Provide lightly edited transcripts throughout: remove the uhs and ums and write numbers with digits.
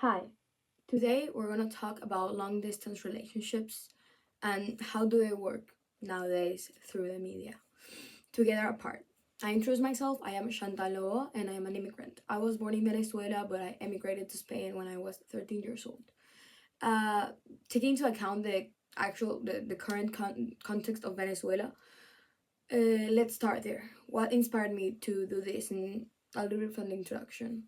Hi, today we're going to talk about long distance relationships and how do they work nowadays through the media. Together apart. I introduce myself. I am Shantall Novoa and I am an immigrant. I was born in Venezuela, but I emigrated to Spain when I was 13 years old. Uh, Taking into account the current context of Venezuela, let's start there. What inspired me to do this, and a little bit from the introduction.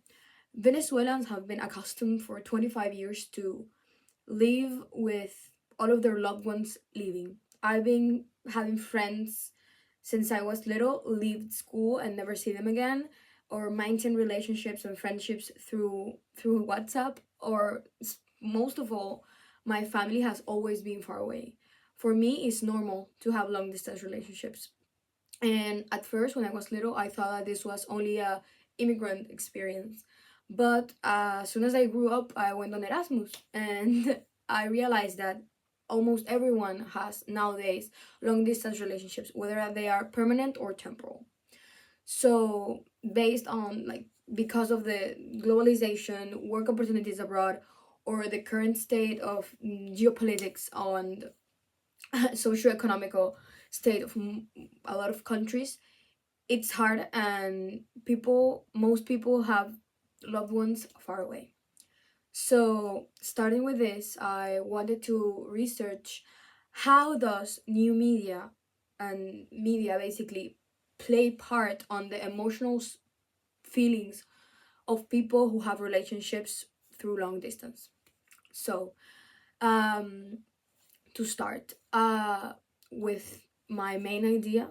Venezuelans have been accustomed for 25 years to live with all of their loved ones leaving. I've been having friends since I was little, leave school and never see them again, or maintain relationships and friendships through WhatsApp, or most of all, my family has always been far away. For me, it's normal to have long distance relationships. And at first, when I was little, I thought that this was only a immigrant experience. But as soon as I grew up, I went on Erasmus, and I realized that almost everyone has nowadays long distance relationships, whether they are permanent or temporal. So, based on because of the globalization, work opportunities abroad, or the current state of geopolitics on socio-economical state of a lot of countries, it's hard, and most people have loved ones far away. So starting with this, I wanted to research how does new media and media basically play part on the emotional feelings of people who have relationships through long distance. So um to start with my main idea,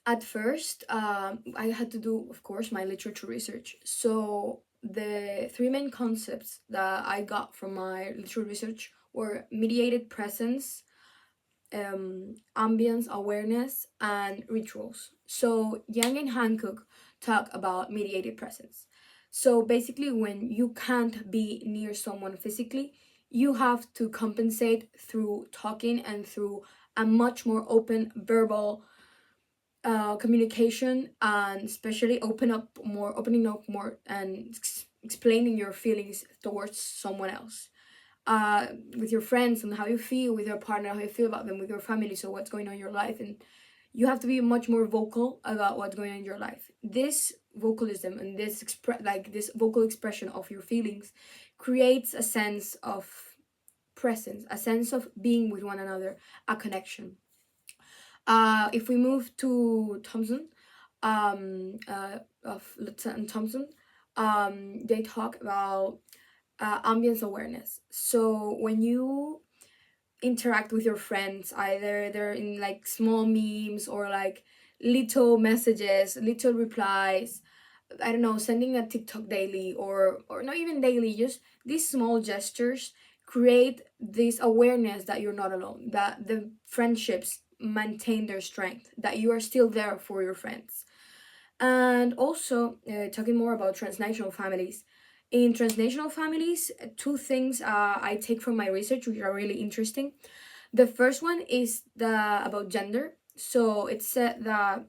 at first, I had to do, of course, my literature research. So the three main concepts that I got from my literature research were mediated presence, ambience awareness, and rituals. So Yang and Hancock talk about mediated presence. So basically, when you can't be near someone physically, you have to compensate through talking and through a much more open verbal communication, and especially opening up more and explaining your feelings towards someone else, with your friends and how you feel, with your partner how you feel about them, with your family, so what's going on in your life. And you have to be much more vocal about what's going on in your life. This vocalism and this vocal expression of your feelings creates a sense of presence, a sense of being with one another, a connection. If we move to Thompson, of Lutz and Thompson, they talk about ambience awareness. So when you interact with your friends, either they're in like small memes or like little messages, little replies, I don't know, sending a TikTok daily, or not even daily, just these small gestures create this awareness that you're not alone, that the friendships maintain their strength, that you are still there for your friends. And also, talking more about transnational families. In transnational families, two things I take from my research which are really interesting. The first one is the about gender. So it said that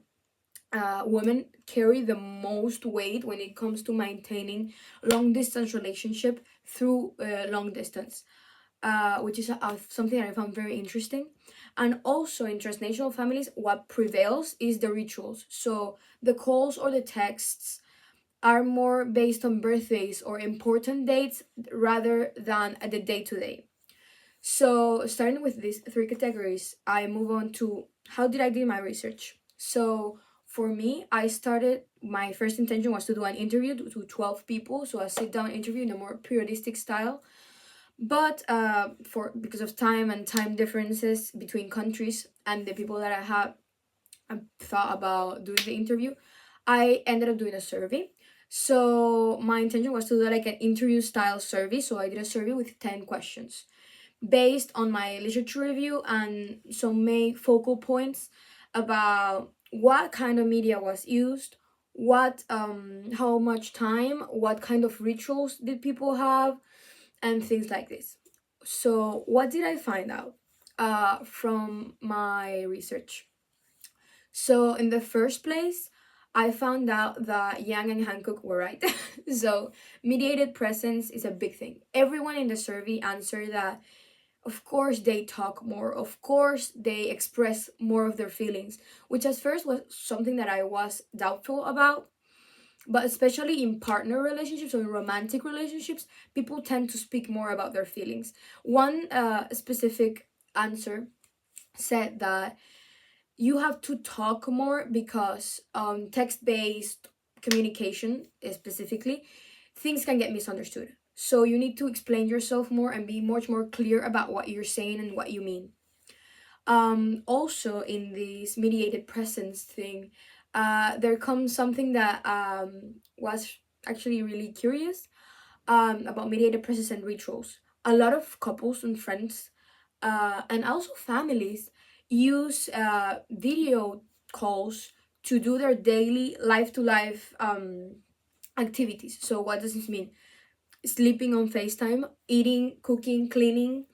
women carry the most weight when it comes to maintaining long distance relationship through long distance, which is something that I found very interesting. And also in transnational families, what prevails is the rituals. So the calls or the texts are more based on birthdays or important dates rather than at the day to day. So starting with these three categories, I move on to how did I do my research. So for me, I started, my first intention was to do an interview to 12 people, so a sit down interview in a more periodistic style. But for because of time and time differences between countries and the people that I had thought about doing the interview, I ended up doing a survey. So my intention was to do like an interview style survey. So I did a survey with 10 questions based on my literature review and some main focal points about what kind of media was used, what how much time, what kind of rituals did people have, and things like this. So what did I find out from my research? So in the first place, I found out that Yang and Hancock were right. So mediated presence is a big thing. Everyone in the survey answered that of course they talk more, of course they express more of their feelings, which at first was something that I was doubtful about. But especially in partner relationships or in romantic relationships, people tend to speak more about their feelings. One specific answer said that you have to talk more because text-based communication specifically, things can get misunderstood. So you need to explain yourself more and be much more clear about what you're saying and what you mean. Also in this mediated presence thing, there comes something that was actually really curious about mediated presence and rituals. A lot of couples and friends, and also families, use video calls to do their daily life to life activities. So what does this mean? Sleeping on FaceTime, eating, cooking, cleaning,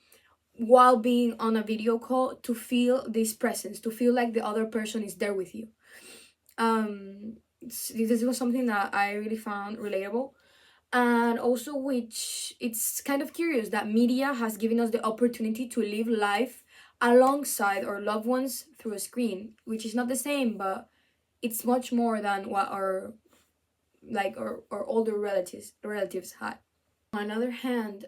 while being on a video call, to feel this presence, to feel like the other person is there with you. This was something that I really found relatable, and also which it's kind of curious that media has given us the opportunity to live life alongside our loved ones through a screen, which is not the same, but it's much more than what our older relatives had. On another hand,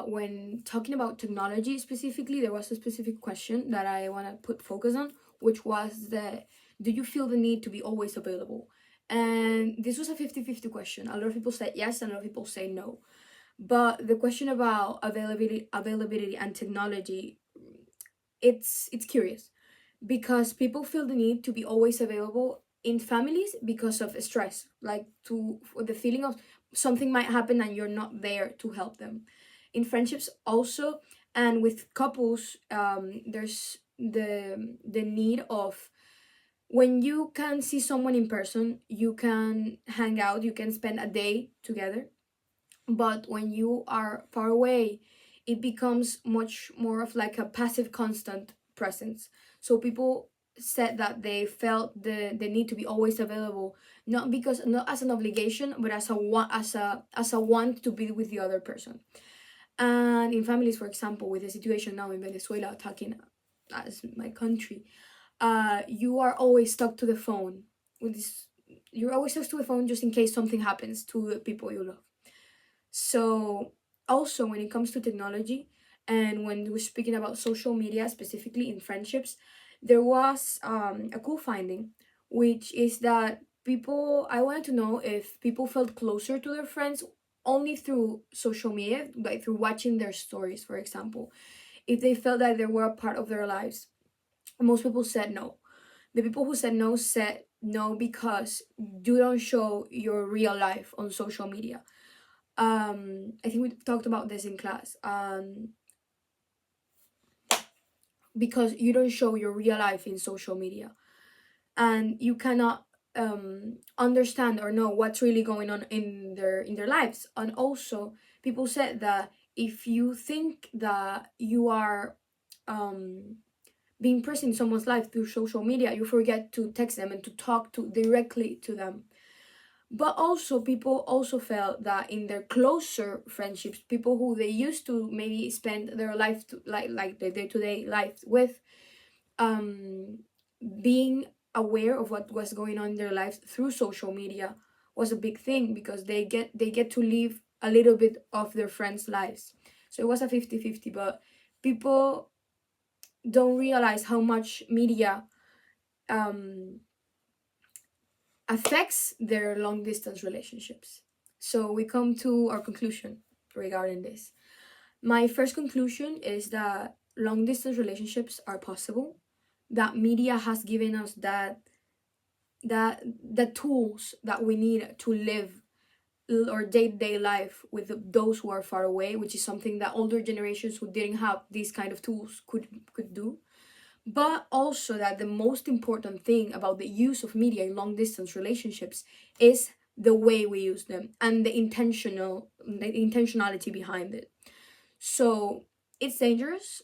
when talking about technology specifically, there was a specific question that I want to put focus on, which was that do you feel the need to be always available? And this was a 50-50 question. A lot of people said yes, and a lot of people say no. But the question about availability and technology, it's curious because people feel the need to be always available in families because of stress, like to for the feeling of something might happen and you're not there to help them. In friendships also, and with couples, there's the need of when you can see someone in person, you can hang out, you can spend a day together. But when you are far away, it becomes much more of like a passive constant presence. So people said that they felt the need to be always available, not as an obligation, but as a want to be with the other person. And in families, for example, with the situation now in Venezuela, talking as my country, you are always stuck to the phone with this. You're always stuck to the phone just in case something happens to the people you love. So also when it comes to technology, and when we're speaking about social media specifically in friendships, there was a cool finding, which is that people I wanted to know if people felt closer to their friends only through social media, like through watching their stories, for example, if they felt that they were a part of their lives. Most people said no. The people who said no because you don't show your real life on social media. I think we talked about this in class. Because you don't show your real life in social media, and you cannot understand or know what's really going on in their lives. And also people said that if you think that you are being present in someone's life through social media, you forget to text them and to talk to directly to them. But also people also felt that in their closer friendships, people who they used to maybe spend their life to, like the day-to-day life with, um being aware of what was going on in their lives through social media was a big thing, because they get to live a little bit of their friends' lives. So it was a 50-50, but people don't realize how much media um affects their long distance relationships. So we come to our conclusion regarding this. My first conclusion is that long distance relationships are possible, that media has given us that the tools that we need to live our day-to-day life with those who are far away, which is something that older generations who didn't have these kind of tools could do. But also that the most important thing about the use of media in long distance relationships is the way we use them and the intentionality behind it. So it's dangerous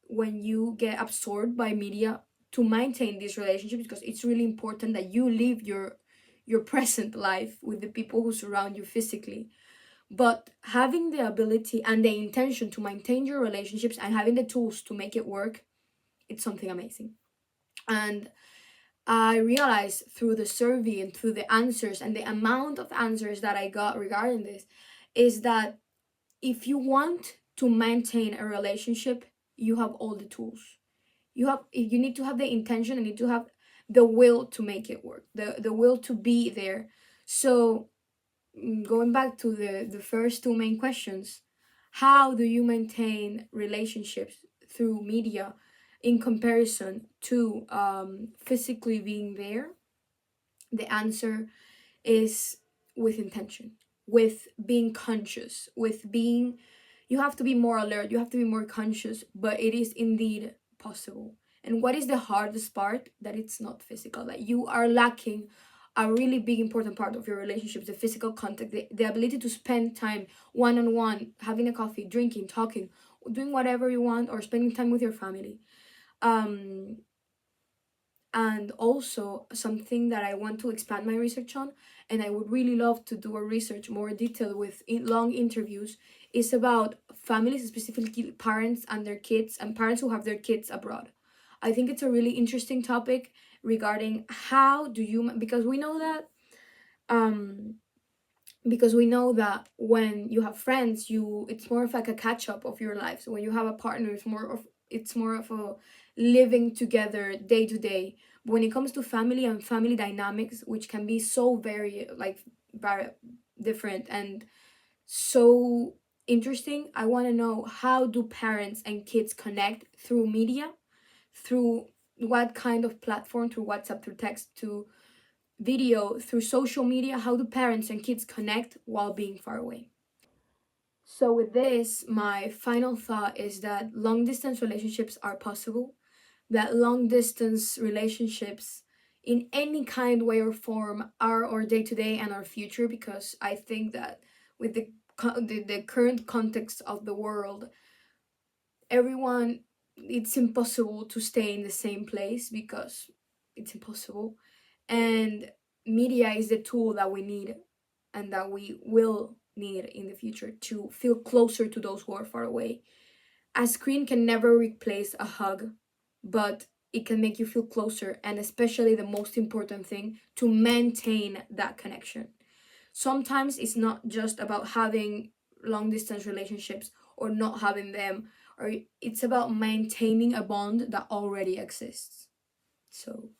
when you get absorbed by media to maintain these relationships, because it's really important that you live your present life with the people who surround you physically, but having the ability and the intention to maintain your relationships and having the tools to make it work, it's something amazing. And I realized through the survey and through the answers and the amount of answers that I got regarding this is that if you want to maintain a relationship, you have all the tools. You need to have the intention and need to have the will to make it work, the will to be there. So going back to the first two main questions, how do you maintain relationships through media in comparison to physically being there? The answer is with intention, with being conscious, with being, you have to be more alert, you have to be more conscious, but it is indeed possible. And what is the hardest part? That it's not physical, that you are lacking a really big important part of your relationships, the physical contact, the ability to spend time one-on-one, having a coffee, drinking, talking, doing whatever you want, or spending time with your family. um and also something that I want to expand my research on, and I would really love to do a research more detailed with long interviews, is about families, specifically parents and their kids, and parents who have their kids abroad. I think it's a really interesting topic regarding how do you, um because we know that when you have friends, you, it's more of like a catch up of your life. So when you have a partner, it's more of a living together day to day. But when it comes to family and family dynamics, which can be so very different and so interesting, I want to know, how do parents and kids connect through media, through what kind of platform, through WhatsApp, through text, to video, through social media? How do parents and kids connect while being far away? So, with this, my final thought is that long distance relationships are possible, that long distance relationships in any kind, way, or form are our day to day and our future, because I think that with the current context of the world, everyone, it's impossible to stay in the same place because it's impossible. And media is the tool that we need and that we will need in the future to feel closer to those who are far away. A screen can never replace a hug, but it can make you feel closer, and especially the most important thing, to maintain that connection. Sometimes it's not just about having long distance relationships or not having them, or it's about maintaining a bond that already exists. So